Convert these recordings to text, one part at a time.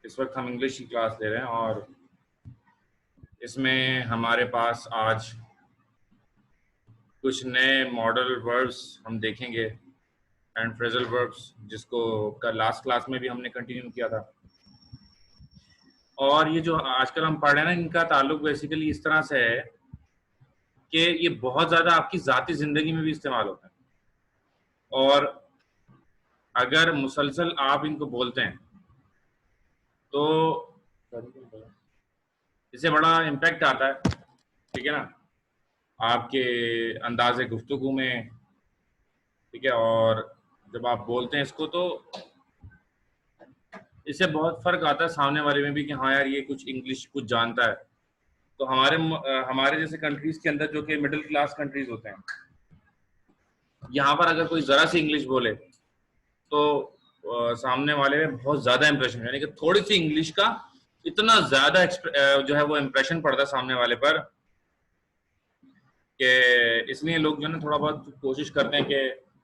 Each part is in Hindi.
इस वक्त हम इंग्लिश की क्लास ले रहे हैं और इसमें हमारे पास आज कुछ नए मॉडल वर्ब्स हम देखेंगे एंड फ्रेजल वर्ब्स, जिसको लास्ट क्लास में भी हमने कंटिन्यू किया था। और ये जो आजकल हम पढ़ रहे हैं ना, इनका ताल्लुक बेसिकली इस तरह से है कि ये बहुत ज़्यादा आपकी ज़ाती ज़िंदगी में भी इस्तेमाल होता है, और अगर मुसलसल आप इनको बोलते हैं तो इससे बड़ा इम्पैक्ट आता है, ठीक है ना, आपके अंदाज़े गुफ्तगू में, ठीक है। और जब आप बोलते हैं इसको तो इससे बहुत फ़र्क आता है सामने वाले में भी कि हाँ यार, ये कुछ इंग्लिश कुछ जानता है। तो हमारे जैसे कंट्रीज़ के अंदर, जो कि मिडिल क्लास कंट्रीज़ होते हैं, यहाँ पर अगर कोई ज़रा सी इंग्लिश बोले तो सामने वाले में बहुत ज़्यादा इंप्रेशन, यानी कि थोड़ी सी इंग्लिश का इतना ज़्यादा जो है वो इंप्रेशन पड़ता है सामने वाले पर, कि इसलिए लोग जो है ना थोड़ा बहुत कोशिश करते हैं कि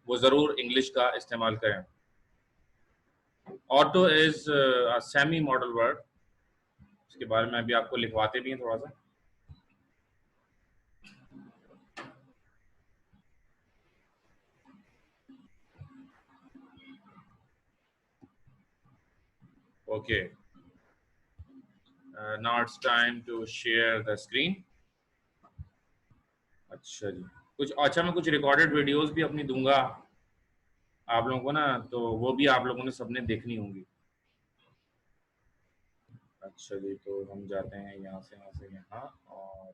वो ज़रूर इंग्लिश का इस्तेमाल करें। Auto is semi model word, इसके बारे में अभी आपको लिखवाते भी हैं थोड़ा सा। Okay, now it's time to share the screen. अच्छा जी, मैं कुछ रिकॉर्डेड वीडियोस भी अपनी दूंगा आप लोगों को ना, तो वो भी आप लोगों ने सबने देखनी होंगी। अच्छा जी, तो हम जाते हैं यहाँ से यहाँ, और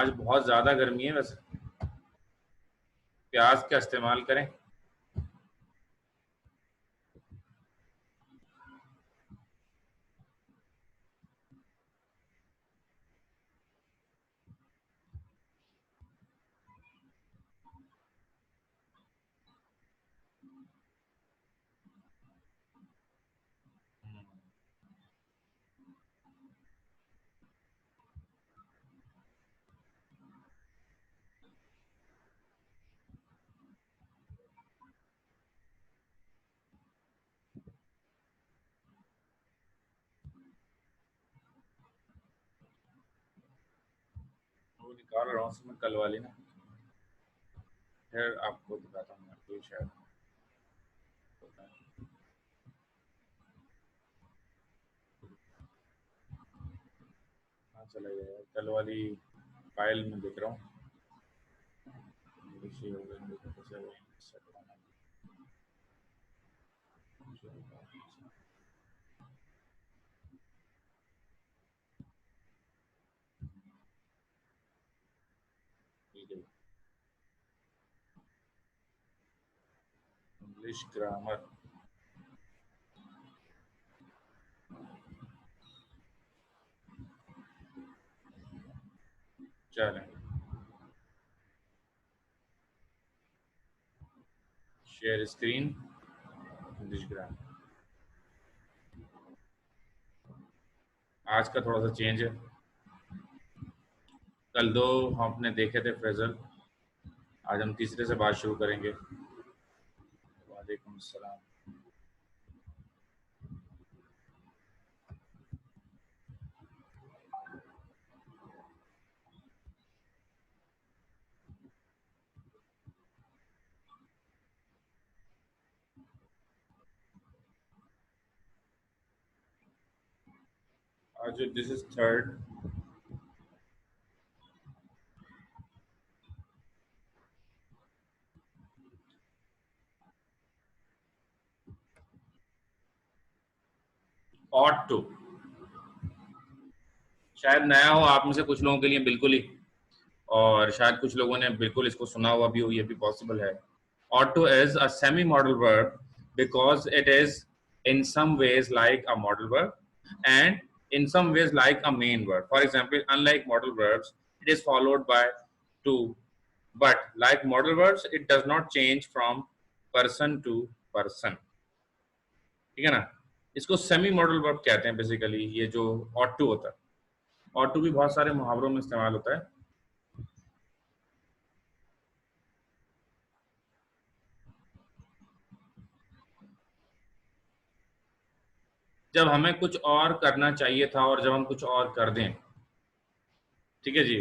आज बहुत ज़्यादा गर्मी है वैसे, प्याज का इस्तेमाल करें। वो निकाल रहा हूँ मैं कल वाली ना, फिर आपको दिखाता हूँ मैं, शायद पता नहीं। हाँ, चला गया कल वाली फाइल में देख रहा हूँ। इंग्लिश ग्रामर, चलें, शेयर स्क्रीन, इंग्लिश ग्रामर। आज का थोड़ा सा चेंज है, कल दो हम अपने देखे थे फ्रेजल, आज हम तीसरे से बात शुरू करेंगे। वालेकुम सलाम। आज this is third, ought to, शायद नया हो आप में से कुछ लोगों के लिए बिल्कुल ही, और शायद कुछ लोगों ने बिल्कुल इसको सुना हुआ भी हो, ये भी पॉसिबल है। Ought to is a semi-modal verb because it is in some ways like a modal verb and in some ways like a main verb. For example, unlike modal verbs, it is followed by to, but like modal verbs, it does not change from person to person. ठीक है ना, इसको सेमी मॉडल वर्ब कहते हैं बेसिकली, ये जो ought to होता है। ought to भी बहुत सारे मुहावरों में इस्तेमाल होता है। जब हमें कुछ और करना चाहिए था और जब हम कुछ और कर दें, ठीक है जी,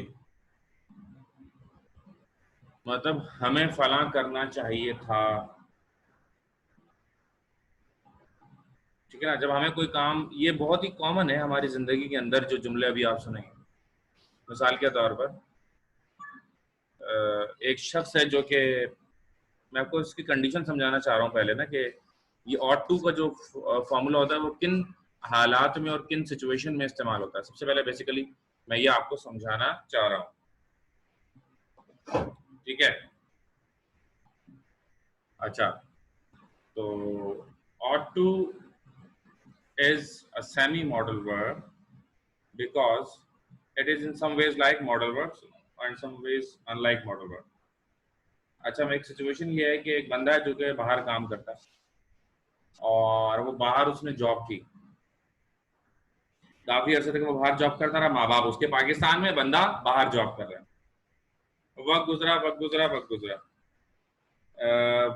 मतलब हमें फलां करना चाहिए था, ठीक है ना, जब हमें कोई काम, ये बहुत ही कॉमन है हमारी जिंदगी के अंदर जो जुमले अभी आप सुनेंगे। मिसाल के तौर पर एक शख्स है जो कि, मैं आपको इसकी कंडीशन समझाना चाह रहा हूँ पहले ना, कि ये ऑट टू का जो फॉर्मूला होता है वो किन हालात में और किन सिचुएशन में इस्तेमाल होता है। सबसे पहले बेसिकली मैं ये आपको समझाना चाह रहा हूँ, ठीक है। अच्छा, तो ought to is a semi-modal verb because it is in some ways like modal verbs और in some ways unlike modal verb। अच्छा, मैं एक सिचुएशन ये है कि एक बंदा है जो कि बाहर काम करता है और वो बाहर उसने जॉब की, काफी अर्से तक वो बाहर जॉब करता रहा, माँ बाप उसके पाकिस्तान में, बंदा बाहर जॉब कर रहा है। वक्त गुजरा, वक्त गुजरा, वक्त गुजरा,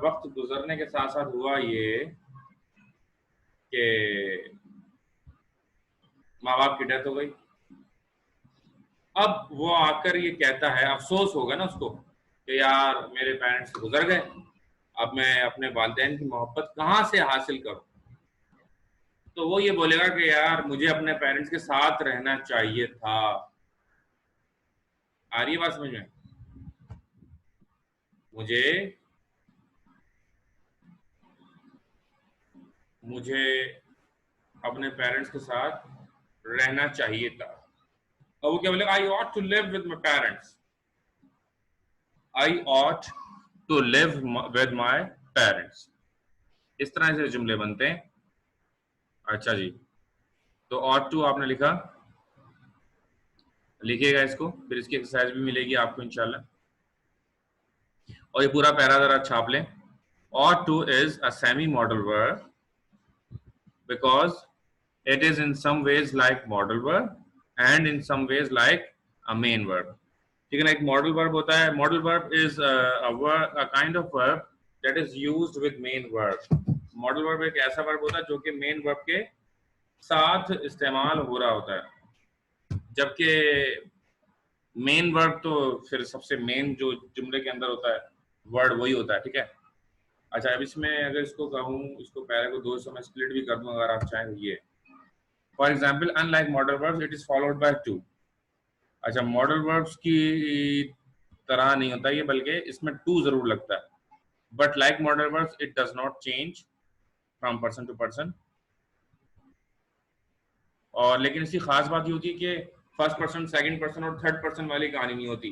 वक्त गुजरने के साथ साथ हुआ ये कि माँ बाप की डेथ हो गई। अब वो आकर ये कहता है, अफसोस होगा ना उसको कि यार मेरे पेरेंट्स तो गुजर गए, अब मैं अपने वालिदैन की मोहब्बत कहाँ से हासिल करूं। तो वो ये बोलेगा कि यार मुझे अपने पेरेंट्स के साथ रहना चाहिए था। आ रही है बात समझ में? मुझे मुझे अपने पेरेंट्स के साथ रहना चाहिए था। और वो क्या बोलेगा, I ought to live with my parents, I ought to live with my parents. इस तरह से जुमले बनते हैं। अच्छा जी, तो ऑट टू आपने लिखा, लिखिएगा इसको, फिर इसकी एक्सरसाइज भी मिलेगी आपको इंशाल्लाह। और ये पूरा पैरा जरा छाप लें। ought to is a semi modal verb because it is in some ways like modal verb and in some ways like a main verb। ठीक है ना, एक मॉडल वर्ब होता है, modal verb is a kind of verb that is used with main verb। Modal verb एक ऐसा वर्ब होता है जो कि मेन वर्ब के साथ इस्तेमाल हो रहा होता है, जबकि मेन वर्ब तो फिर सबसे मेन जो जुमले के अंदर होता है वर्ड वही होता है, ठीक है। अच्छा, अब इसमें अगर इसको कहूँ, इसको पहले को दो हिस्सों में स्प्लिट भी कर दूं अगर आप चाहें तो ये, for example unlike model verbs it is followed by two. अच्छा, मॉडल वर्ब्स की तरह नहीं होता ये, बल्कि इसमें टू जरूर लगता है, but like modal verbs it does not change from person to person. और लेकिन इसकी खास बात ये होती है कि फर्स्ट पर्सन, सेकंड पर्सन और थर्ड पर्सन वाली कहानी नहीं होती।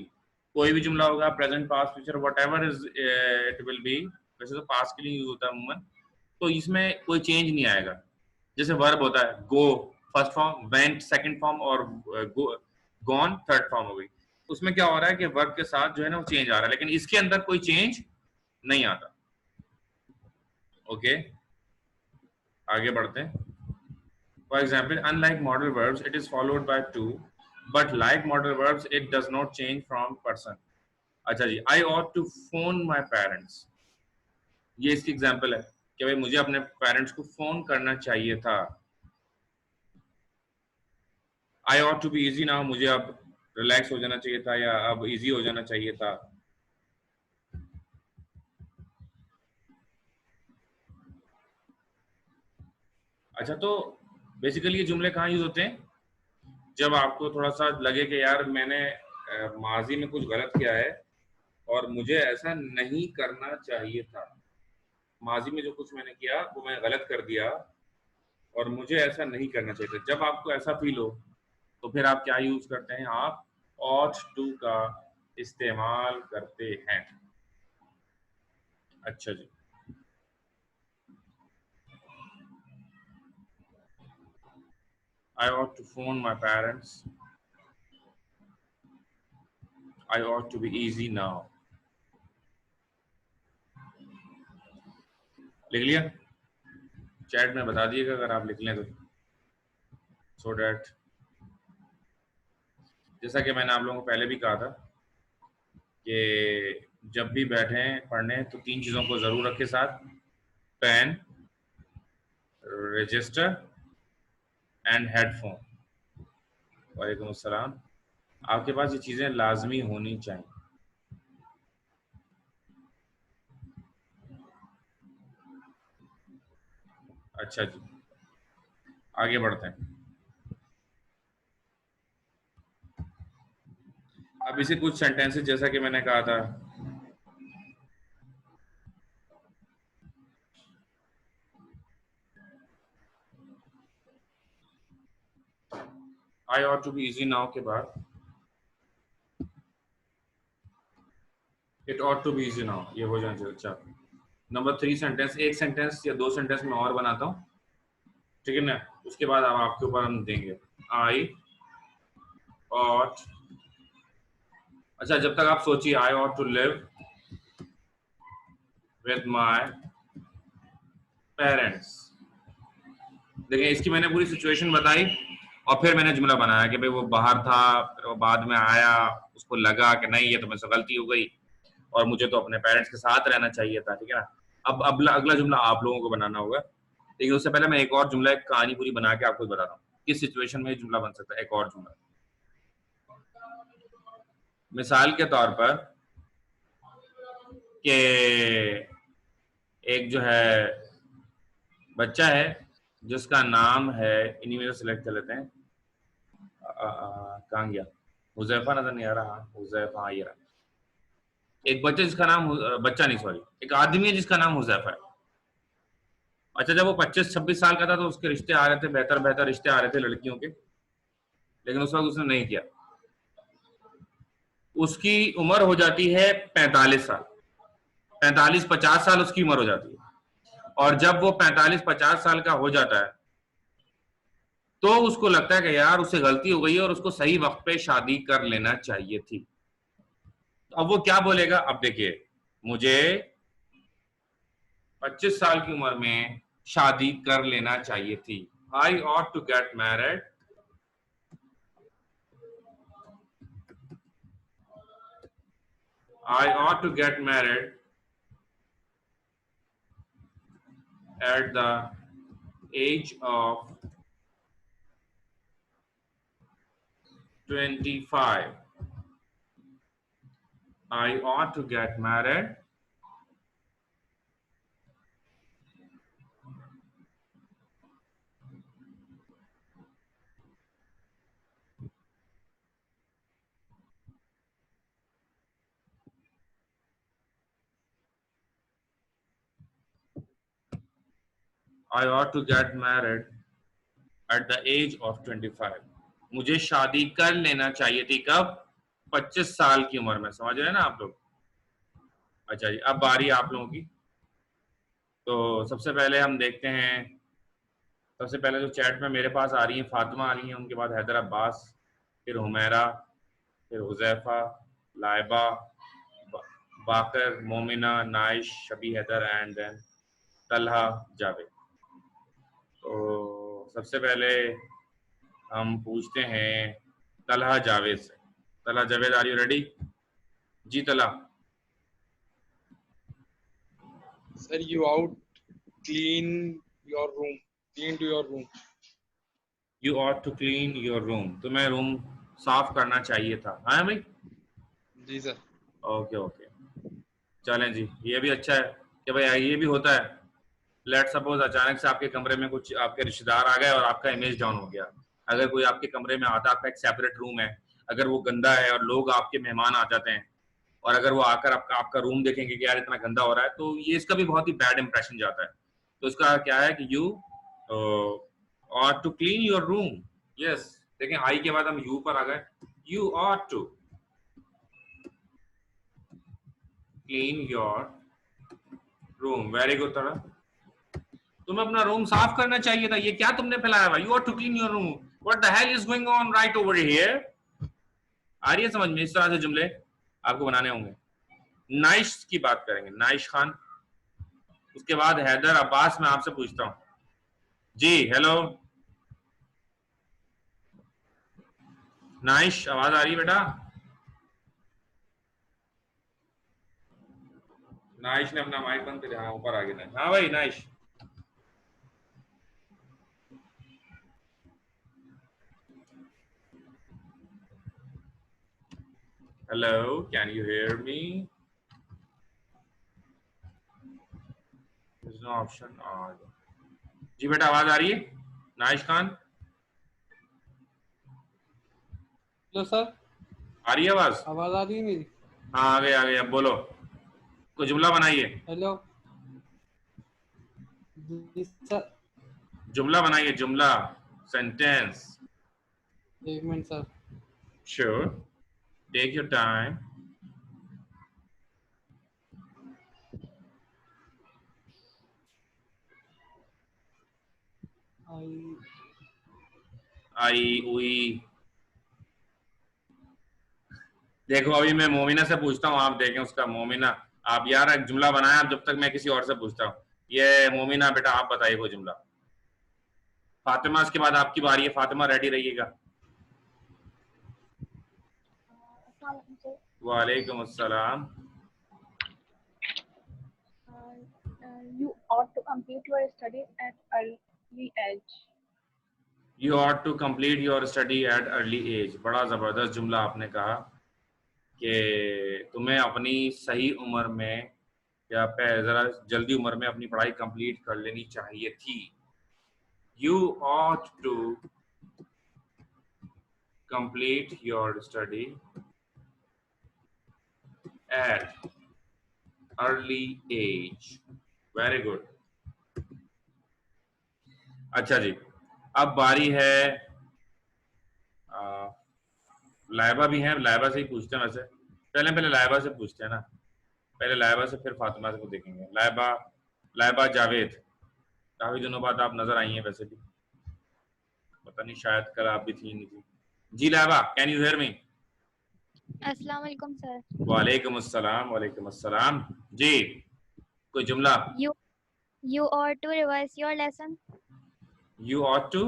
कोई भी जुमला होगा, present, past, future, whatever is it will be, वैसे तो पास्ट के लिए यूज होता है अमूमन, तो इसमें कोई चेंज नहीं आएगा। जैसे वर्ब होता है go first form, went second form और गॉन थर्ड फॉर्म हो गई। उसमें क्या हो रहा है कि वर्ब के साथ जो है ना वो चेंज आ रहा है, लेकिन इसके अंदर कोई चेंज नहीं आता। ओके, आगे बढ़ते हैं। For example, unlike modal verbs, it is followed by to, but like modal verbs, it does not change from person। अच्छा जी, I ought to phone my parents, ये इसकी एग्जाम्पल है कि भाई मुझे अपने पेरेंट्स को फोन करना चाहिए था। I ought to be easy now, मुझे अब रिलैक्स हो जाना चाहिए था या अब इजी हो जाना चाहिए था। अच्छा, तो बेसिकली ये जुमले कहाँ यूज होते हैं? जब आपको थोड़ा सा लगे कि यार मैंने माजी में कुछ गलत किया है और मुझे ऐसा नहीं करना चाहिए था। माजी में जो कुछ मैंने किया वो मैं गलत कर दिया और मुझे ऐसा नहीं करना चाहिए था। जब आपको ऐसा फील हो तो फिर आप क्या यूज करते हैं? आप ought to का इस्तेमाल करते हैं। अच्छा जी, I ought to phone my parents, I ought to be easy now। लिख लिया? चैट में बता दिएगा अगर आप लिख लें तो, सो डैट, जैसा कि मैंने आप लोगों को पहले भी कहा था कि जब भी बैठे पढ़ने तो तीन चीज़ों को ज़रूर रखें साथ, पेन, रजिस्टर एंड हेडफोन। वालेकुम अस्सलाम। आपके पास ये चीजें लाजमी होनी चाहिए। अच्छा जी, आगे बढ़ते हैं। अब इसे कुछ सेंटेंसेस जैसा कि मैंने कहा था, I ought to be easy now के बाद it ought to be easy now, ये हो जाना चाहिए। अच्छा, नंबर 3 सेंटेंस, एक सेंटेंस या 2 सेंटेंस में और बनाता हूँ, ठीक है ना, उसके बाद अब आपके ऊपर हम देंगे। आई ऑट, अच्छा जब तक आप सोचिए, I ought to live with my parents. देखिए इसकी मैंने पूरी सिचुएशन बताई और फिर मैंने जुमला बनाया कि भाई वो बाहर था, फिर वो बाद में आया, उसको लगा कि नहीं ये तो मुझसे गलती हो गई और मुझे तो अपने पेरेंट्स के साथ रहना चाहिए था, ठीक है ना। अब अगला जुमला आप लोगों को बनाना होगा, लेकिन उससे पहले मैं एक और जुमला, एक कहानी पूरी बना के आपको बताता हूँ किस सिचुएशन में ये जुमला बन सकता है। एक और जुमला, मिसाल के तौर पर कि एक जो है बच्चा है जिसका नाम है, इन्हीं में से सिलेक्ट कर लेते हैं, कहाँ गया, हुजैफा नजर नहीं आ रहा, हुजैफा, हाँ ये रहा। एक बच्चा जिसका नाम बच्चा नहीं सॉरी, एक आदमी है जिसका नाम हुजैफा है। अच्छा, जब वो 25-26 साल का था तो उसके रिश्ते आ रहे थे, बेहतर बेहतर रिश्ते आ रहे थे लड़कियों के, लेकिन उस वक्त उसने नहीं किया। उसकी उम्र हो जाती है 45 साल, 45-50 साल उसकी उम्र हो जाती है। और जब वो 45-50 साल का हो जाता है तो उसको लगता है कि यार उससे गलती हो गई है और उसको सही वक्त पे शादी कर लेना चाहिए थी। तो अब वो क्या बोलेगा, अब देखिए, मुझे 25 साल की उम्र में शादी कर लेना चाहिए थी। I ought to get married, I ought to get married at the age of 25. I ought to get married I ought to get married at the age of 25. मुझे शादी कर लेना चाहिए थी कब, 25 साल की उम्र में। समझ रहे हैं ना आप लोग। अच्छा जी, अब बारी आप लोगों की। तो सबसे पहले हम देखते हैं, सबसे पहले जो चैट में मेरे पास आ रही है, फातिमा आ रही है, उनके बाद हैदर अब्बास, फिर हुमैरा, फिर हुजैफा, लाइबा, बाकर, मोमिना, नाइश, शबी हैदर एंड देन तलहा, जावेद। तो सबसे पहले हम पूछते हैं तलहा जावेद से। Talha Javed, are you ready? जी Talha. Sir, you out clean your room. Clean to your room. You ought to clean your room, तुम्हें रूम साफ करना चाहिए था। हाँ भाई, जी सर। ओके ओके, चलें जी, ये भी अच्छा है कि भाई ये भी होता है। लेट सपोज अचानक से आपके कमरे में कुछ आपके रिश्तेदार आ गए और आपका इमेज डाउन हो गया। अगर कोई आपके कमरे में आता, आपका एक सेपरेट रूम है, अगर वो गंदा है और लोग आपके मेहमान आ जाते हैं और अगर वो आकर आपका आपका रूम देखेंगे कि यार इतना गंदा हो रहा है, तो ये इसका भी बहुत ही बैड इंप्रेशन जाता है। तो इसका क्या है कि you ought to clean your room. Yes, देखें आई के बाद हम यू पर आ गए। You ought to clean your room, very good तरह। तुम्हें अपना रूम साफ करना चाहिए था, ये क्या तुमने फैलाया हुआ, you are to clean your room, what the hell is going on right over here. आ रही है समझ में? इस तरह से जुमले आपको बनाने होंगे। नाइश की बात करेंगे, नाइश खान, उसके बाद हैदर अब्बास। मैं आपसे पूछता हूँ जी, हेलो नाइश, आवाज आ रही है बेटा? नाइश ने अपना माइक बंद कर दिया, हाँ ऊपर आ गया। हाँ भाई Naish, hello, can you hear me? No option. जी बेटा, आवाज आ रही है? नाइश खान, हेलो सर, आ रही है आवाज? आवाज आ रही है मेरी? हाँ, आ गए आ गए। अब बोलो, कोई जुमला बनाइए। हेलो जी सर, जुमला बनाइए, जुमला, सेंटेंस। एक minute sir. Sure, take your time. आई आई उई। देखो, अभी मैं मोमिना से पूछता हूँ, आप देखें उसका। मोमिना, आप यार एक जुमला बनाए आप, जब तक मैं किसी और से पूछता हूँ। ये मोमिना बेटा, आप बताइए कोई जुमला। फातिमा, इसके बाद आपकी बारी है। फातिमा, रेडी रहिएगा। वालेकुम अस्सलाम। You ought to complete your studies at early age. You ought to complete your study at early age. बड़ा जबरदस्त जुमला आपने कहा कि तुम्हें अपनी सही उम्र में, या जरा जल्दी उम्र में अपनी पढ़ाई कंप्लीट कर लेनी चाहिए थी। You ought to complete your study at early age. Very good. अच्छा जी, अब बारी है, लाइबा भी है। लाइबा से ही पूछते हैं वैसे। पहले लाइबा से पूछते हैं ना। पहले लाइबा से, फिर फातिमा से को देखेंगे। लाइबा, लाइबा जावेद, काफी दिनों बाद आप नजर आई हैं वैसे भी। पता नहीं, शायद कल आप भी थी नहीं थी। जी Laiba, can you hear me? अस्सलाम वालेकुम सर। वालेकुम अस्सलाम। वालेकुम अस्सलाम। जी, कोई जुमला। You ought to revise your lesson. You ought to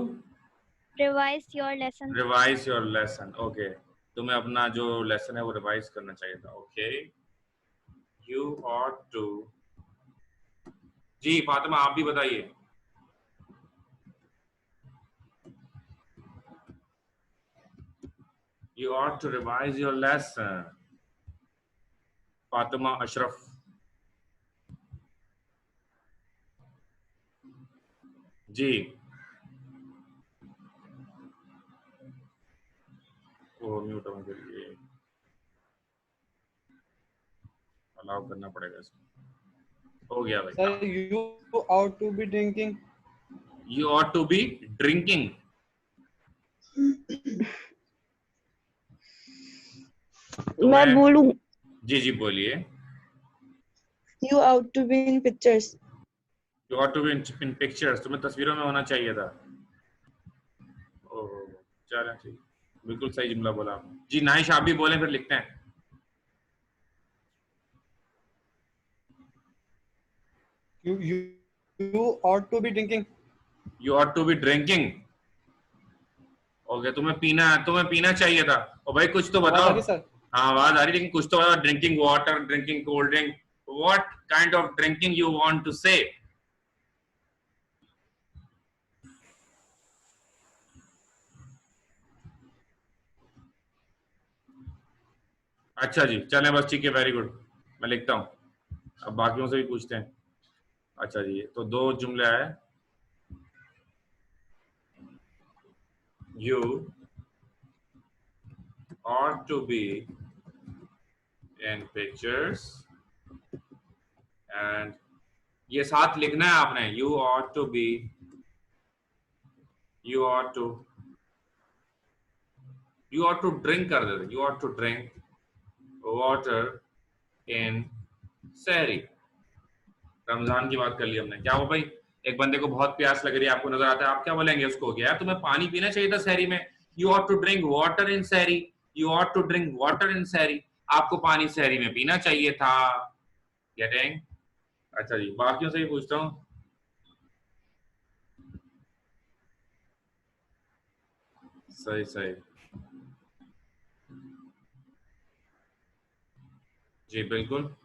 Revise your lesson. Revise your lesson. Okay, तुम्हें अपना जो लेसन है वो रिवाइज करना चाहिए था। Okay, you ought to. जी फातिमा, आप भी बताइए। You ought to revise your lesson. Fatima Ashraf. जी, वो म्यूट होने के लिए अलाउ करना पड़ेगा इसको। हो गया भाई। Sir, you out to be drinking. You ought to be drinking. मैं बोलूं? जी जी बोलिए। You ought to be in pictures. You ought to be in pictures. तुम्हें तस्वीरों में होना चाहिए था। ओह, चलें ठीक, बिल्कुल सही जुमला बोला आपने। जी नाइश, आप भी बोलें, फिर लिखते हैं। You ought to be drinking. You ought to be drinking. Okay, तुम्हें पीना चाहिए था। ओ भाई, कुछ तो बताओ। आवाज आ रही सर? हाँ, आवाज आ रही, लेकिन कुछ तो बताओ। Drinking water, drinking cold drink, what kind of drinking you want to say? अच्छा जी, चलें बस, ठीक है, वेरी गुड। मैं लिखता हूँ, अब बाकियों से भी पूछते हैं। अच्छा जी, तो दो जुमले आए। You ought to be in pictures, and ये साथ लिखना है आपने। You ought to be, you ought to drink कर देते। You ought to drink water in सहरी। रमजान की बात कर ली हमने। क्या हो भाई, एक बंदे को बहुत प्यास लग रही है, आपको नजर आता है, आप क्या बोलेंगे उसको? क्या यार, तुम्हें पानी पीना चाहिए था सहरी में। You ought to drink water in sehri. You ought to drink water in sehri. आपको पानी सहरी में पीना चाहिए था। गेटिंग? अच्छा जी, बाकियों से भी पूछता हूँ। सही सही, जी बिल्कुल।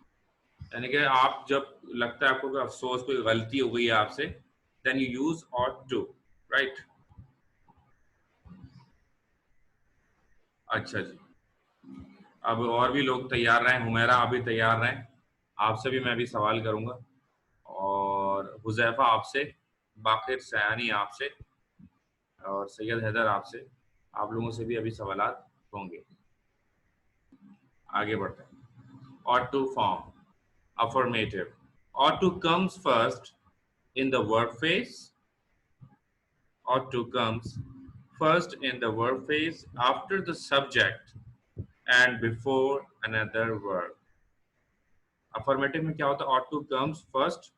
यानी कि आप जब लगता है आपको कि अफसोस, कोई गलती हो गई है आपसे, then you use ought to, right? अच्छा जी, अब और भी लोग तैयार रहें, हुमैरा आप भी तैयार रहें, आपसे भी मैं भी सवाल करूंगा, और हुजैफा आपसे, बाकिर सयानी आपसे, और सैयद हैदर आपसे, आप लोगों से भी अभी सवालात होंगे। आगे बढ़ते हैं। ought to form, affirmative. ought to comes first in the verb phrase. ought to comes first in the verb phrase after the subject and before another verb. Affirmative में क्या होता है? ought to comes first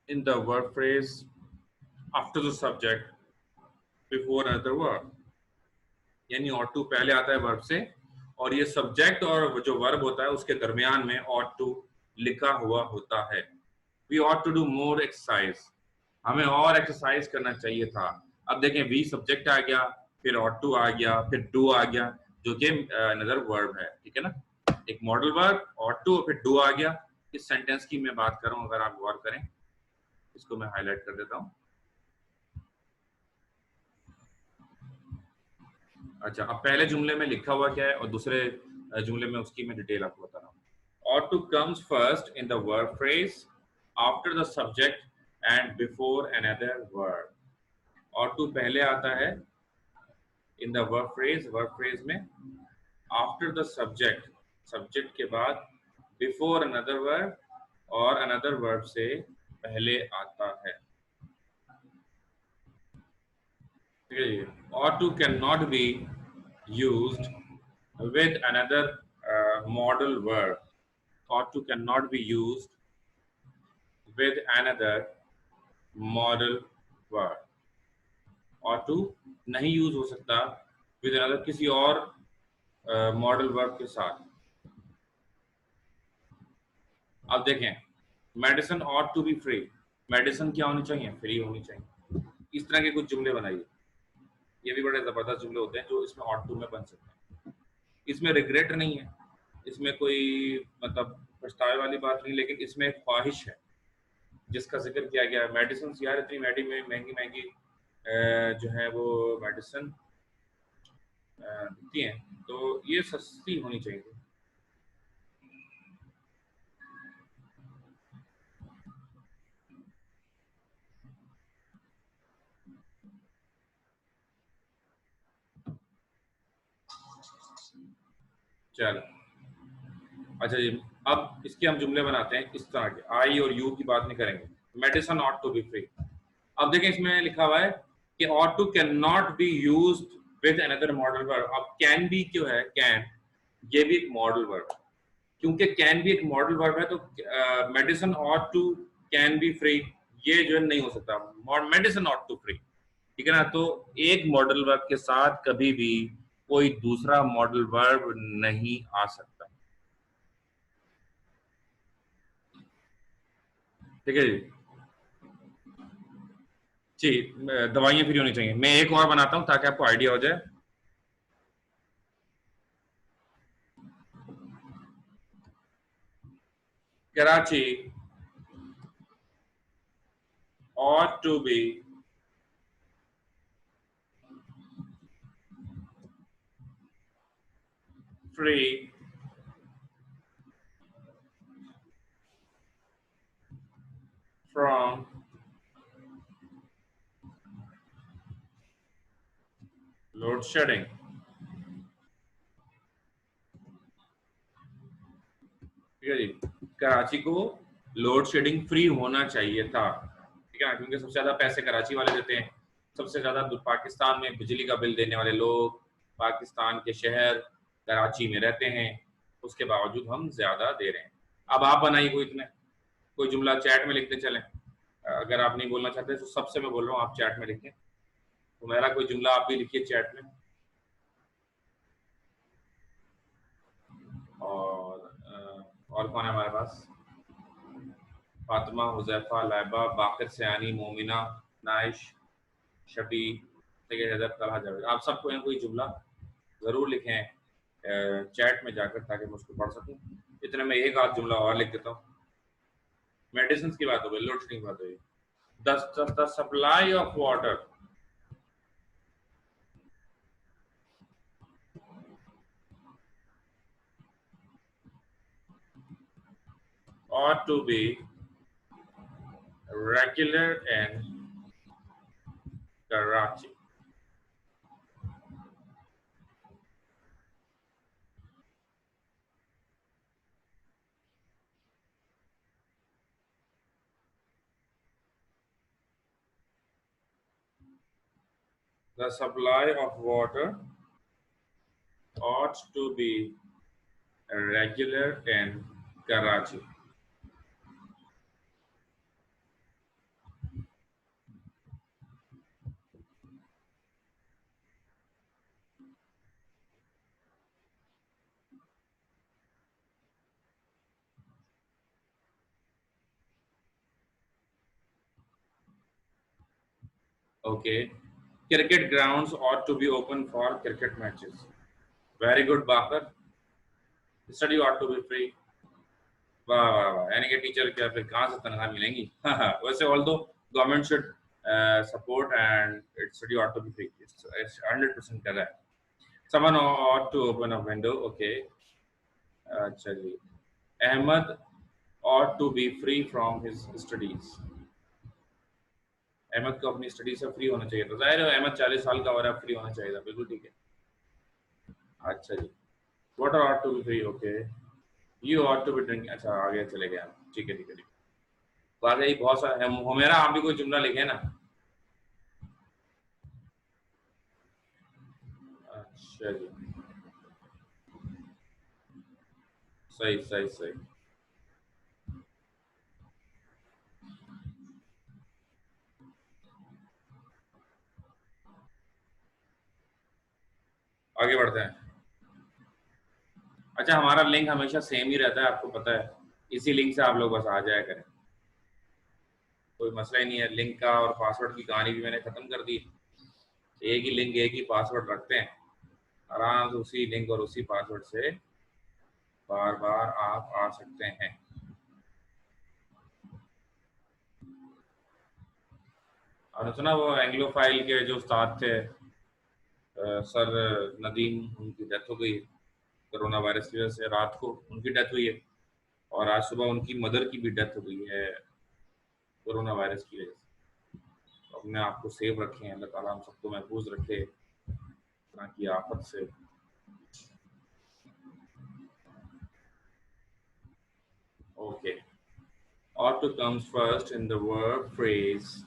in the verb phrase after the subject before another verb. यानी ought to पहले आता है verb से, और ये सब्जेक्ट और जो वर्ब होता है उसके दरमियान में ought to लिखा हुआ होता है। We ought to do more exercise. हमें और एक्सरसाइज करना चाहिए था। अब देखें, वी सब्जेक्ट आ गया, फिर ought to आ गया, फिर do आ गया, जो कि अनदर वर्ब है, ठीक है ना। एक मॉडल वर्ब, ought to, फिर do आ गया। इस सेंटेंस की मैं बात कर रहा हूं, अगर आप गौर करें, इसको मैं हाईलाइट कर देता हूं। अच्छा, अब पहले जुमले में लिखा हुआ क्या है और दूसरे जुमले में उसकी मैं डिटेल आपको बता रहा हूँ। ought to comes first in the verb phrase after the subject and before another verb. ought to पहले आता है in the verb phrase में, after the subject के बाद, before another verb, और another verb से पहले आता है। ठीक है जी। ought to cannot be used with another modal verb. ought to cannot be used with another modal verb. ought to नहीं यूज हो सकता with another, किसी और मॉडल वर्ब के साथ। अब देखें, medicine ought to be free. Medicine क्या होनी चाहिए? फ्री होनी चाहिए। इस तरह के कुछ जुमले बनाइए, ये भी बड़े जबरदस्त जुमले होते हैं जो इसमें ought to में बन सकते हैं। इसमें रिग्रेट नहीं है, इसमें कोई मतलब पछतावे वाली बात नहीं, लेकिन इसमें ख्वाहिश है जिसका जिक्र किया गया है। मेडिसिन यार इतनी महंगी महंगी जो है वो मेडिसिन दिखती हैं, तो ये सस्ती होनी चाहिए। चलो, अच्छा जी, अब इसके हम जुमले बनाते हैं इस तरह के, आई और यू की बात नहीं करेंगे। Medicine ought to be free। अब देखें, इसमें लिखा हुआ है कि ought to cannot be used with another modal verb। अब can be क्यों है? can, ये भी एक मॉडल वर्ब, क्योंकि can भी एक मॉडल वर्ब है, तो medicine ought to can be free ये जो है नहीं हो सकता। मेडिसिन ought to free, ठीक है ना। तो एक मॉडल वर्ब के साथ कभी भी कोई दूसरा मॉडल वर्ब नहीं आ सकता, ठीक है जी। जी, दवाइयां फ्री होनी चाहिए। मैं एक और बनाता हूं ताकि आपको आइडिया हो जाए। Karachi ought to be free from load shedding। ठीक है जी, कराची को लोड शेडिंग फ्री होना चाहिए था, ठीक है, क्योंकि सबसे ज्यादा पैसे कराची वाले देते हैं। सबसे ज्यादा पाकिस्तान में बिजली का बिल देने वाले लोग पाकिस्तान के शहर कराची में रहते हैं, उसके बावजूद हम ज्यादा दे रहे हैं। अब आप बनाइए कोई जुमला चैट में लिखते चलें। अगर आप नहीं बोलना चाहते तो सबसे मैं बोल रहा हूँ आप चैट में लिखें। तो मेरा कोई जुमला आप भी लिखिए चैट में। और कौन है हमारे पास? फातिमा, हुजैफा, लाइबा, बाकिर सयानी, मोमिना, नाइश, शबी, सैयद हैदर, तलहा, जावेद। आप सबको कोई जुमला ज़रूर लिखें चैट में जाकर, ताकि मैं उसको पढ़ सकूं। इतने में एक आध जुमला और लिख देता हूँ। मेडिसिन की बात हो गई, लोड शेडिंग की बात हो गई। The supply of water ought to be regular in Karachi. The supply of water ought to be regular in Karachi. Okay. Cricket grounds ought to be open for cricket matches. Very good, Bakar. Study ought to be free. वाह वाह वाह, यानी कि टीचर क्या फिर कहाँ से तनख्वाह मिलेंगी? वैसे although government should support and its study ought to be free. It's 100% correct. Someone ought to open a window. Okay. अच्छा जी. Ahmed ought to be free from his studies. Ahmad को अपनी स्टडी से फ्री होना चाहिए था. जाहिर है अहमद 40 साल का हो रहा है, फ्री होना चाहिए था. बिल्कुल ठीक है. अच्छा जी. Water ought to be free. Okay. You ought to be drinking. अच्छा आगे चले गए हम. ठीक है ठीक है ठीक है. तो आगे बहुत सारा है. हुमेरा आप भी कोई जुमला लिखे ना. अच्छा जी. सही सही सही. आगे बढ़ते हैं. अच्छा हमारा लिंक हमेशा सेम ही रहता है, आपको पता है. इसी लिंक से आप लोग बस आ जाया करें, कोई मसला ही नहीं है. लिंक का और पासवर्ड की कहानी भी मैंने खत्म कर दी. एक ही लिंक एक ही पासवर्ड रखते हैं, आराम से उसी लिंक और उसी पासवर्ड से बार बार आप आ सकते हैं. और सुना वो एंग्लोफाइल के जो उस्ताद थे सर नदीम, उनकी डेथ हो गई कोरोना वायरस की वजह से. रात को उनकी डेथ हुई है और आज सुबह उनकी मदर की भी डेथ हो गई है कोरोना वायरस की वजह से. तो अपने आप को सेव रखें, अल्लाह ताला हम सबको महफूज रखे ना की आफत से. Okay. Ought to comes first in the verb phrase.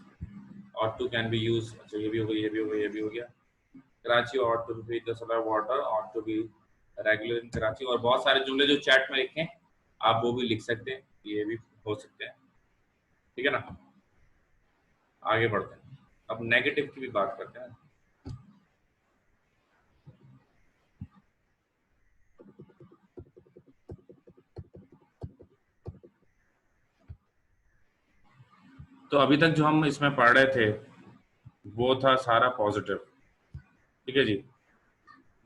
Ought to can be used. अच्छा ये भी हो गया, ये भी हो गया, ये भी हो गया. Karachi ought to be the supply of water ought to be regular in Karachi. और बहुत सारे जुमले जो चैट में लिखे आप वो भी लिख सकते हैं, ये भी हो सकते हैं. ठीक है ना. आगे बढ़ते हैं. अब नेगेटिव की भी बात करते हैं. तो अभी तक जो हम इसमें पढ़ रहे थे वो था सारा पॉजिटिव. ठीक है जी.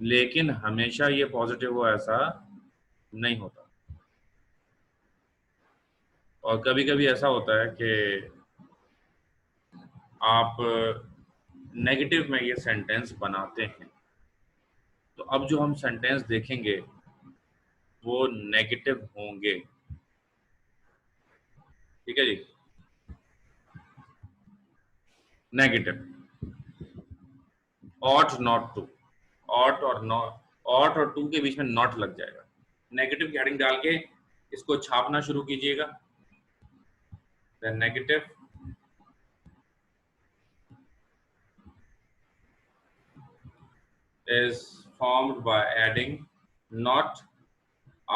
लेकिन हमेशा ये पॉजिटिव हो ऐसा नहीं होता, और कभी कभी ऐसा होता है कि आप नेगेटिव में ये सेंटेंस बनाते हैं. तो अब जो हम सेंटेंस देखेंगे वो नेगेटिव होंगे. ठीक है जी. Negative. ought not to, ought और not, ought और to के बीच में not लग जाएगा. नेगेटिव की हेडिंग डाल के इसको छापना शुरू कीजिएगा. The negative is formed by adding not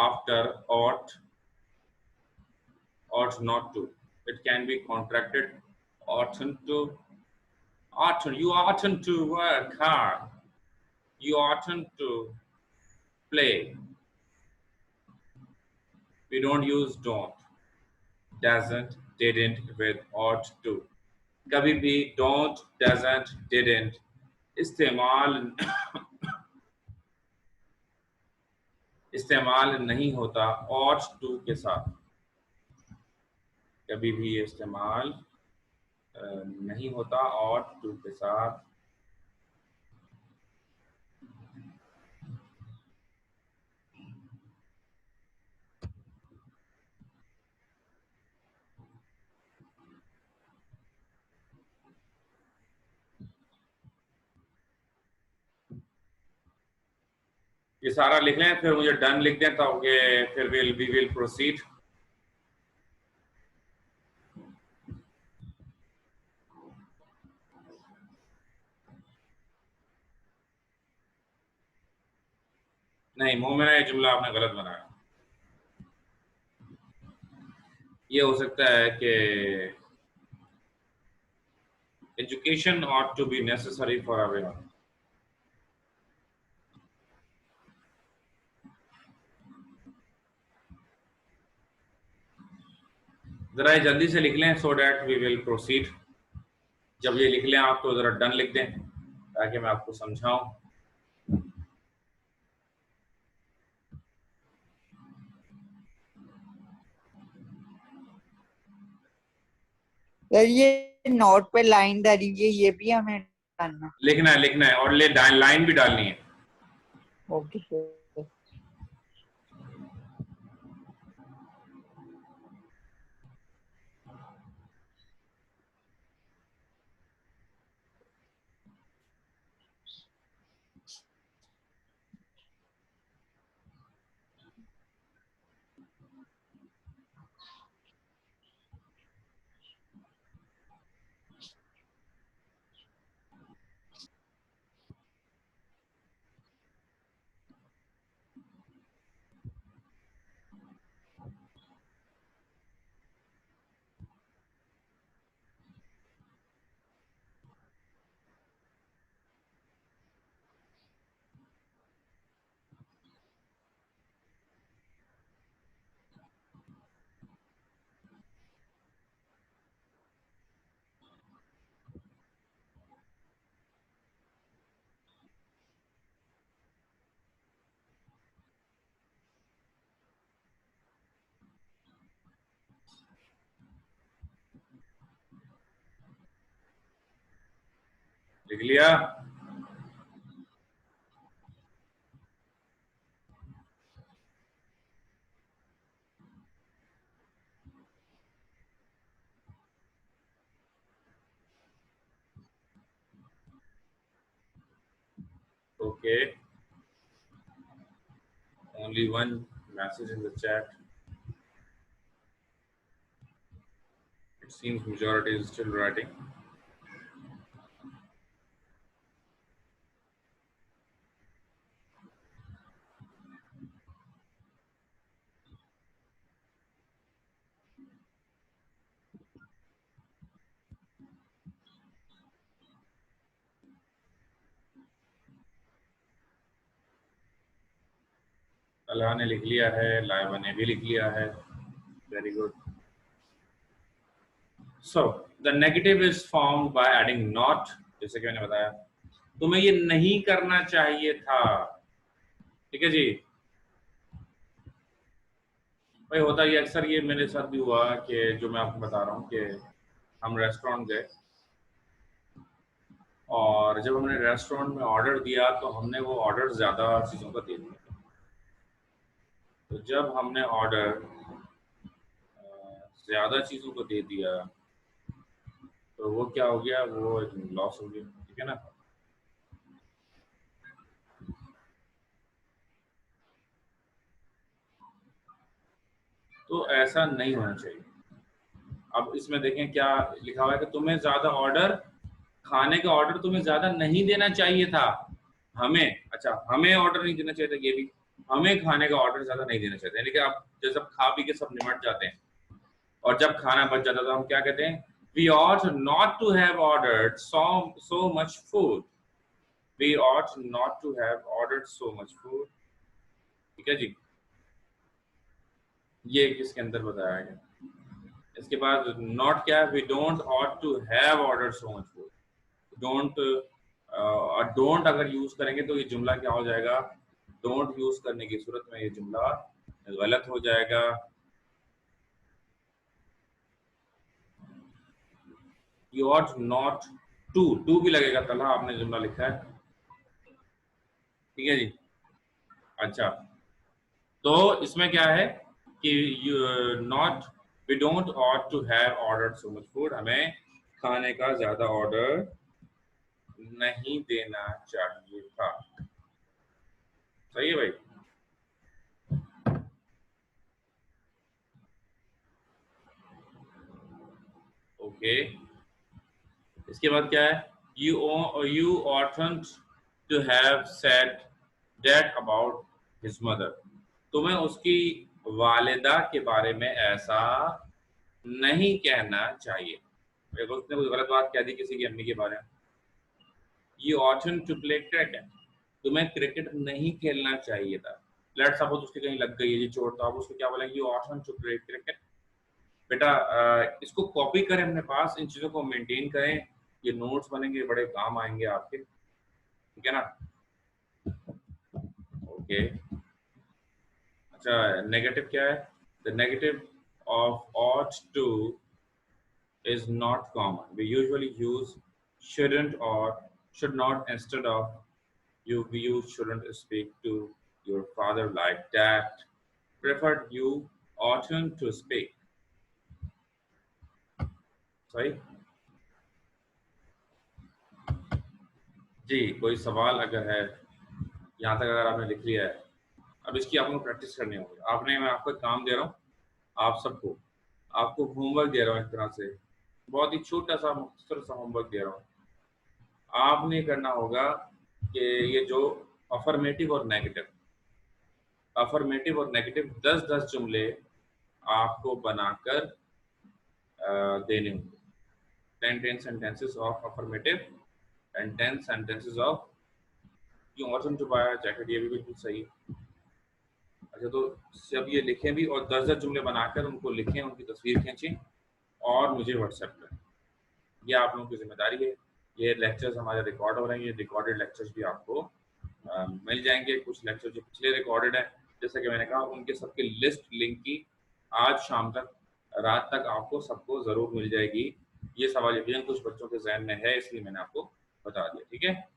after ought, ought not to. It can be contracted oughtn't to. You oughtn't to work hard. You oughtn't to play. We don't use don't, doesn't, didn't with ought to. कभी भी don't, doesn't, didn't इस्तेमाल नहीं होता ought to के साथ. कभी भी ये इस्तेमाल नहीं होता ought to के साथ. ये सारा लिख लें, फिर मुझे डन लिख दें, तो फिर वी विल प्रोसीड। नहीं, मोमिना, ये जुमला आपने गलत बनाया। ये हो सकता है कि education ought to be necessary for everyone। जरा ये जल्दी से लिख लें, so that we will proceed. जब ये लिख लें आप, तो जरा डन लिख दें ताकि मैं आपको समझाऊं। सर ये नोट पे लाइन डाली है, ये भी हमें डालना? लिखना है और लाइन भी डालनी है। Okay sir. लिख लिया? Okay, only one message in the chat. It seems majority is still writing. अल्लाह ने लिख लिया है, लाइबा ने भी लिख लिया है। Very good. So the negative is formed by adding not. जैसे कि मैंने बताया, तुम्हें ये नहीं करना चाहिए था। ठीक है जी। भाई होता ये अक्सर, ये मेरे साथ भी हुआ कि जो मैं आपको बता रहा हूँ कि हम रेस्टोरेंट गए और जब हमने रेस्टोरेंट में ऑर्डर दिया तो हमने वो ऑर्डर ज़्यादा चीज़ों का दे दिया। तो जब हमने ऑर्डर ज़्यादा चीज़ों को दे दिया तो वो क्या हो गया, वो एक लॉस हो गया। ठीक है ना। तो ऐसा नहीं होना चाहिए। अब इसमें देखें क्या लिखा हुआ है कि तुम्हें ज़्यादा ऑर्डर, खाने का ऑर्डर तुम्हें ज़्यादा नहीं देना चाहिए था। हमें, अच्छा, हमें ऑर्डर नहीं देना चाहिए था, ये भी हमें खाने का ऑर्डर ज़्यादा नहीं देना चाहिए। लेकिन अब जब खा पी के सब निमट जाते हैं और जब खाना बच जाता है तो हम क्या कहते हैं, we ought not to have ordered so much food. We ought not to have ordered so much food. ठीक है जी। ये इसके अंदर बताया गया। इसके बाद नॉट क्या है, we don't ought to have ordered so much food. Don't अगर यूज करेंगे तो ये जुमला क्या हो जाएगा, डोंट यूज करने की सूरत में ये जुमला गलत हो जाएगा। You ought not to भी लगेगा, तला आपने जुमला लिखा है। ठीक है जी। अच्छा, तो इसमें क्या है कि we don't ought to have ordered so much food। हमें खाने का ज्यादा ऑर्डर नहीं देना चाहिए था। सही है भाई? ओके, इसके बाद क्या है? You oughtn't to have said that about his mother. तुम्हें उसकी वालिदा के बारे में ऐसा नहीं कहना चाहिए। एक उसने कोई गलत बात कह दी किसी की अम्मी के बारे में। You oughtn't to play cricket. तुम्हें क्रिकेट नहीं खेलना चाहिए था। लेट सपोज उसकी कहीं लग गई है जी चोट, तो आप उसको क्या बोलेंगे? You oughtn't to play cricket. बेटा इसको कॉपी करें अपने पास, इन चीजों को मेंटेन करें, ये नोट्स बनेंगे, बड़े काम आएंगे आपके, ठीक है ना? ओके, अच्छा नेगेटिव क्या है? The negative of ought to is not common. We usually use shouldn't or should not instead of you. We use shouldn't speak to your father like that. Preferred you oughtn't to speak. सही जी। कोई सवाल अगर है यहाँ तक, अगर आपने लिख लिया है, अब इसकी आपको प्रैक्टिस करनी होगी। मैं आपको काम दे रहा हूँ, आप सबको, आपको होमवर्क दे रहा हूँ, एक तरह से बहुत ही छोटा सा मुख्तसर सा होमवर्क दे रहा हूँ। आपने करना होगा कि ये जो अफर्मेटिव और नेगेटिव 10-10 जुमले आपको बनाकर देने होंगे। 10 sentences of affirmative and 10 sentences of you oughtn't to buy a jacket। ये भी बिल्कुल सही है। अच्छा, तो सब ये लिखें भी और 10-10 जुमले बनाकर उनको लिखें, उनकी तस्वीर खींचें और मुझे व्हाट्सएप करें। ये आप लोगों की जिम्मेदारी है। ये लेक्चर्स हमारे रिकॉर्ड हो रहे हैं, ये रिकॉर्डेड लेक्चर्स भी आपको मिल जाएंगे। कुछ लेक्चर जो पिछले रिकॉर्डेड है, जैसे कि मैंने कहा, उनके सबके लिस्ट लिंक की आज शाम तक, रात तक आपको सबको ज़रूर मिल जाएगी। ये सवाल यकीनन कुछ बच्चों के जहन में है, इसलिए मैंने आपको बता दिया, ठीक है।